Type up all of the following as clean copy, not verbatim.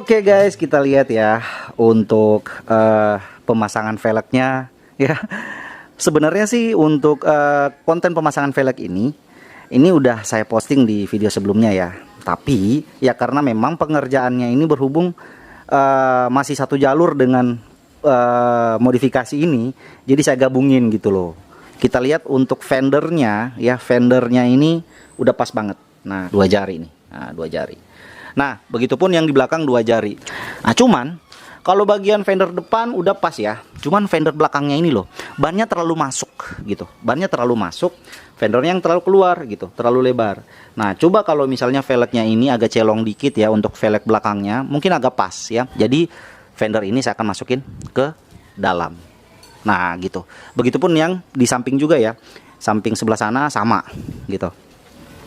Oke guys, kita lihat ya untuk pemasangan velgnya ya. Sebenarnya sih untuk konten pemasangan velg ini udah saya posting di video sebelumnya ya. Tapi ya karena memang pengerjaannya ini berhubung masih satu jalur dengan modifikasi ini, jadi saya gabungin gitu loh. Kita lihat untuk fendernya ya, fendernya ini udah pas banget. Nah, 2 jari nih. Nah, 2 jari. Nah, begitupun yang di belakang 2 jari. Nah, cuman kalau bagian fender depan udah pas ya. Cuman fender belakangnya ini loh, bannya terlalu masuk gitu. Bannya terlalu masuk, fendernya yang terlalu keluar gitu, terlalu lebar. Nah, coba kalau misalnya velgnya ini agak celong dikit ya untuk velg belakangnya, mungkin agak pas ya. Jadi fender ini saya akan masukin ke dalam. Nah, gitu. Begitupun yang di samping juga ya. Samping sebelah sana sama gitu.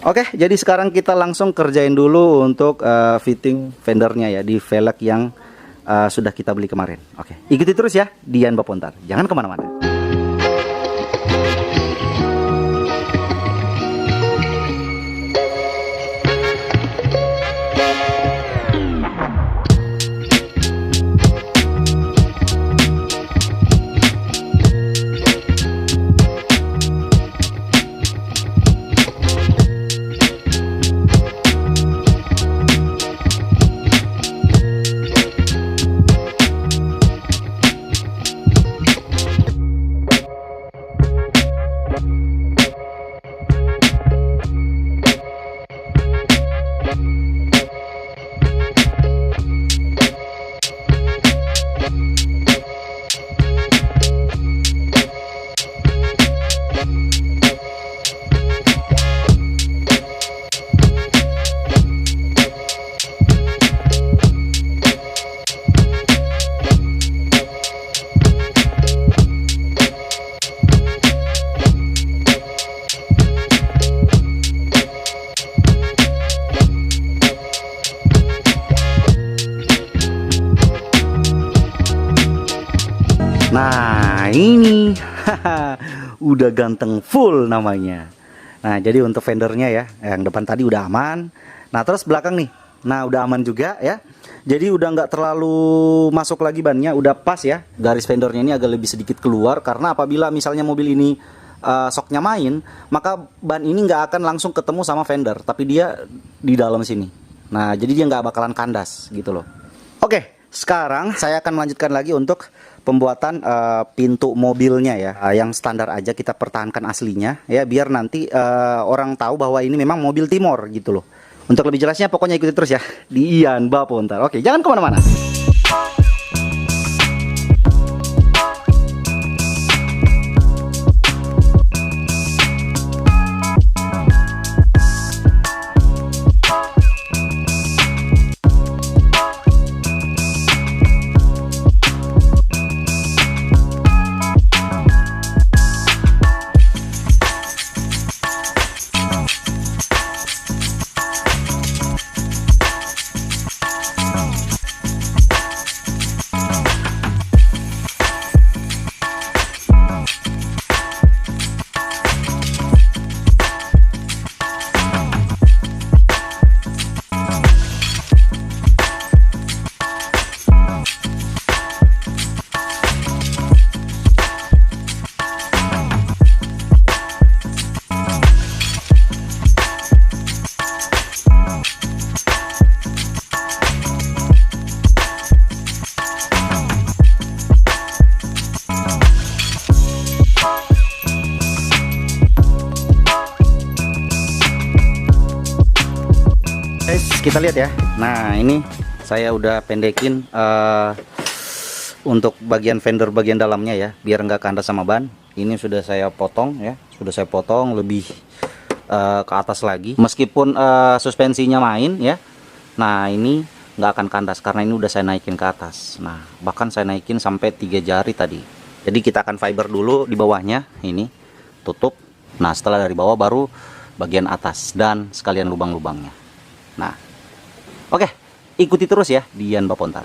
Oke, jadi sekarang kita langsung kerjain dulu untuk fitting fendernya ya di velg yang sudah kita beli kemarin. Oke, ikuti terus ya Dian Bapontar. Jangan kemana-mana. Nah ini udah ganteng full namanya. Nah jadi untuk fendernya ya, yang depan tadi udah aman. Nah terus belakang nih, nah udah aman juga ya. Jadi udah nggak terlalu masuk lagi bannya, udah pas ya. Garis fendernya ini agak lebih sedikit keluar, karena apabila misalnya mobil ini soknya main, maka ban ini nggak akan langsung ketemu sama fender, tapi dia di dalam sini. Nah jadi dia nggak bakalan kandas gitu loh. Oke, sekarang saya akan melanjutkan lagi untuk pembuatan pintu mobilnya ya, yang standar aja kita pertahankan aslinya ya, biar nanti orang tahu bahwa ini memang mobil Timor gitu loh. Untuk lebih jelasnya pokoknya ikuti terus ya di Ian Bapontar. Oke, jangan kemana-mana. Kita lihat ya. Nah ini saya udah pendekin untuk bagian fender bagian dalamnya ya, biar nggak kandas sama ban. Ini sudah saya potong ya, sudah saya potong lebih ke atas lagi, meskipun suspensinya main ya. Nah ini nggak akan kandas karena ini udah saya naikin ke atas. Nah bahkan saya naikin sampai 3 jari tadi. Jadi kita akan fiber dulu di bawahnya, ini tutup. Nah setelah dari bawah baru bagian atas dan sekalian lubang-lubangnya. Nah oke, ikuti terus ya Dian Bapontar.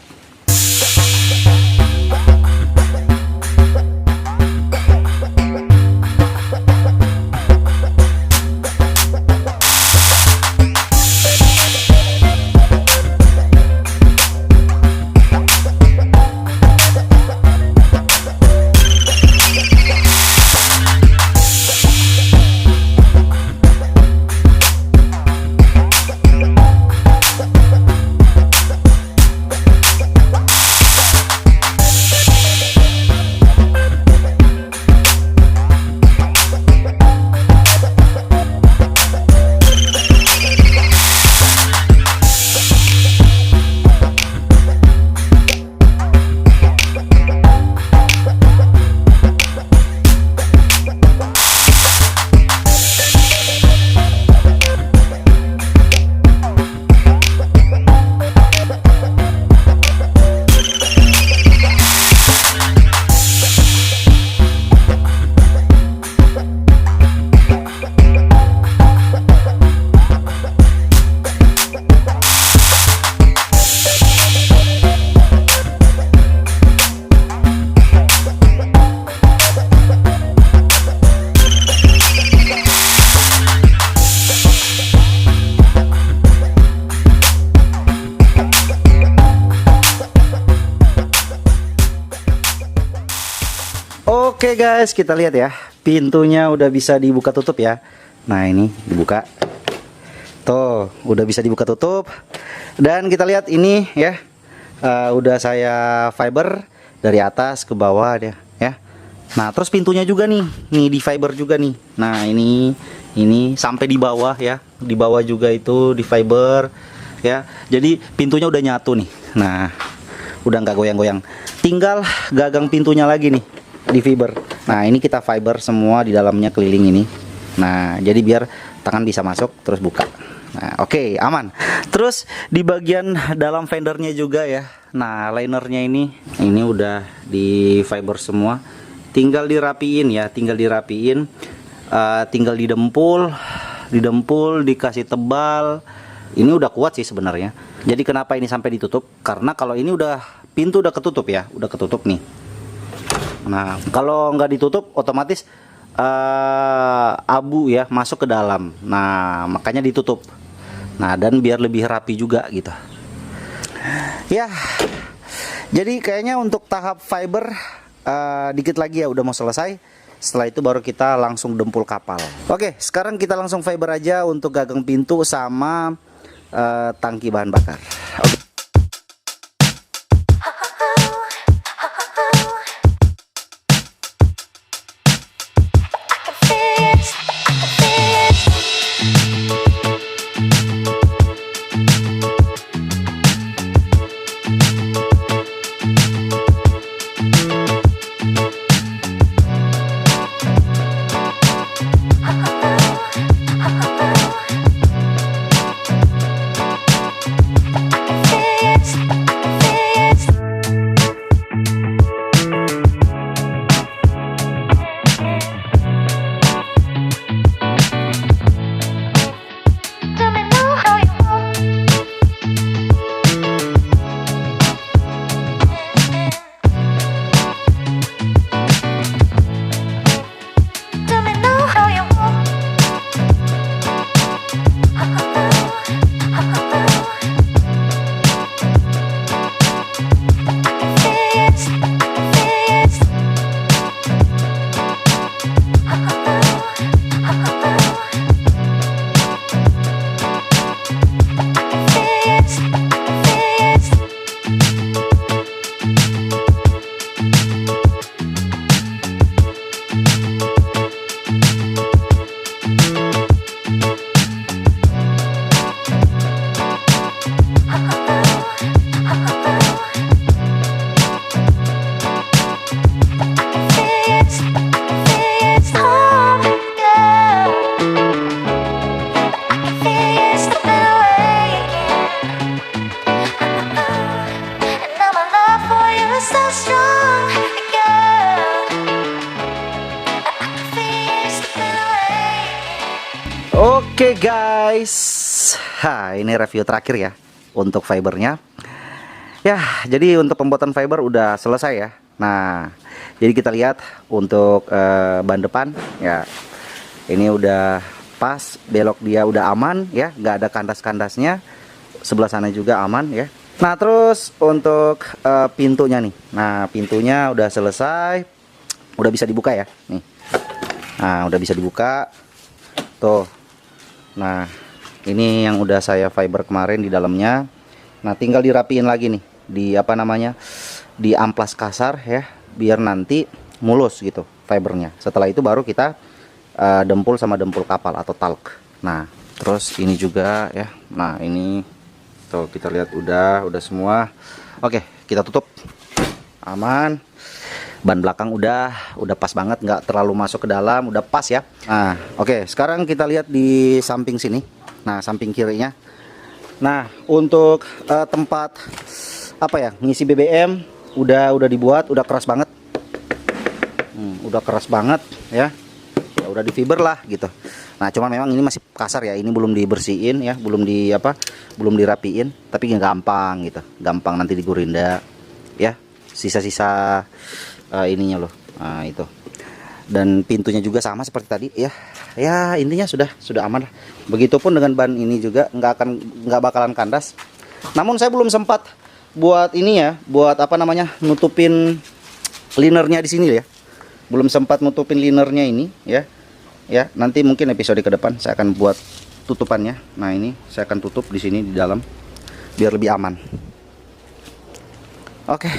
Oke guys, kita lihat ya, pintunya udah bisa dibuka tutup ya. Nah ini dibuka, tuh udah bisa dibuka tutup. Dan kita lihat ini ya, udah saya fiber dari atas ke bawah ya. Nah terus pintunya juga nih di fiber juga nih. Nah ini sampai di bawah ya, di bawah juga itu di fiber ya. Jadi pintunya udah nyatu nih. Nah udah nggak goyang-goyang. Tinggal gagang pintunya lagi nih di fiber. Nah ini kita fiber semua di dalamnya keliling ini. Nah jadi biar tangan bisa masuk terus buka. Nah oke, aman. Terus di bagian dalam fendernya juga ya. Nah linernya ini udah di fiber semua. Tinggal dirapiin ya, tinggal dirapiin, tinggal didempul, dikasih tebal. Ini udah kuat sih sebenarnya. Jadi kenapa ini sampai ditutup? Karena kalau ini pintu udah ketutup ya, udah ketutup nih. Nah kalau nggak ditutup otomatis abu ya masuk ke dalam. Nah makanya ditutup. Nah dan biar lebih rapi juga gitu. Ya, jadi kayaknya untuk tahap fiber dikit lagi ya udah mau selesai. Setelah itu baru kita langsung dempul kapal. Oke, sekarang kita langsung fiber aja untuk gagang pintu sama tangki bahan bakar. Oke. Oke guys, ini review terakhir ya untuk fibernya. Ya, jadi untuk pembuatan fiber udah selesai ya. Nah, jadi kita lihat untuk ban depan ya, ini udah pas, belok dia udah aman ya, nggak ada kandas-kandasnya. Sebelah sana juga aman ya. Nah, terus untuk pintunya nih, nah pintunya udah selesai, udah bisa dibuka ya, nih. Nah, udah bisa dibuka, tuh. Nah, ini yang udah saya fiber kemarin di dalamnya. Nah, tinggal dirapiin lagi nih di apa namanya, di amplas kasar ya, biar nanti mulus gitu fibernya. Setelah itu baru kita dempul sama dempul kapal atau talk. Nah, terus ini juga ya. Nah, ini tuh kita lihat udah semua. Oke, kita tutup. Aman. Ban belakang udah pas banget, nggak terlalu masuk ke dalam, udah pas ya. Nah, oke, sekarang kita lihat di samping sini. Nah, samping kirinya. Nah, untuk tempat apa ya, ngisi BBM udah dibuat, udah keras banget. Udah keras banget ya. Ya udah di fiber lah gitu. Nah, cuman memang ini masih kasar ya, ini belum dibersihin ya, belum dirapiin, tapi gampang gitu. Gampang nanti digurinda ya. Sisa-sisa ininya loh. Nah, itu. Dan pintunya juga sama seperti tadi ya. Ya, intinya sudah aman lah. Begitupun dengan ban ini juga nggak bakalan kandas. Namun saya belum sempat buat ini ya, buat apa namanya, nutupin linernya di sini ya. belum sempat nutupin linernya ini ya. Ya, nanti mungkin episode ke depan saya akan buat tutupannya. Nah, ini saya akan tutup di sini di dalam biar lebih aman. Oke.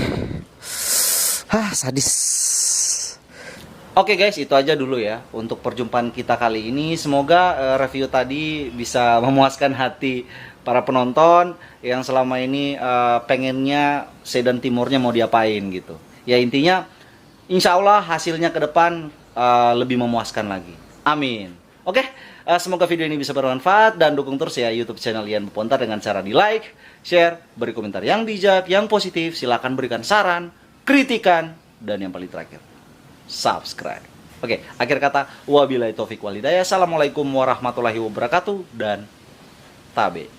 Sadis. Oke guys, itu aja dulu ya untuk perjumpaan kita kali ini. Semoga review tadi bisa memuaskan hati para penonton yang selama ini pengennya Sedan Timurnya mau diapain gitu. Ya intinya, insya Allah hasilnya ke depan lebih memuaskan lagi. Amin. Oke, semoga video ini bisa bermanfaat dan dukung terus ya YouTube channel Ian Bepontar dengan cara di like, share, beri komentar yang bijak, yang positif. Silahkan berikan saran, kritikan, dan yang paling terakhir, subscribe. Oke, akhir kata, wabillahi taufik walhidayah. Assalamualaikum warahmatullahi wabarakatuh dan tabe.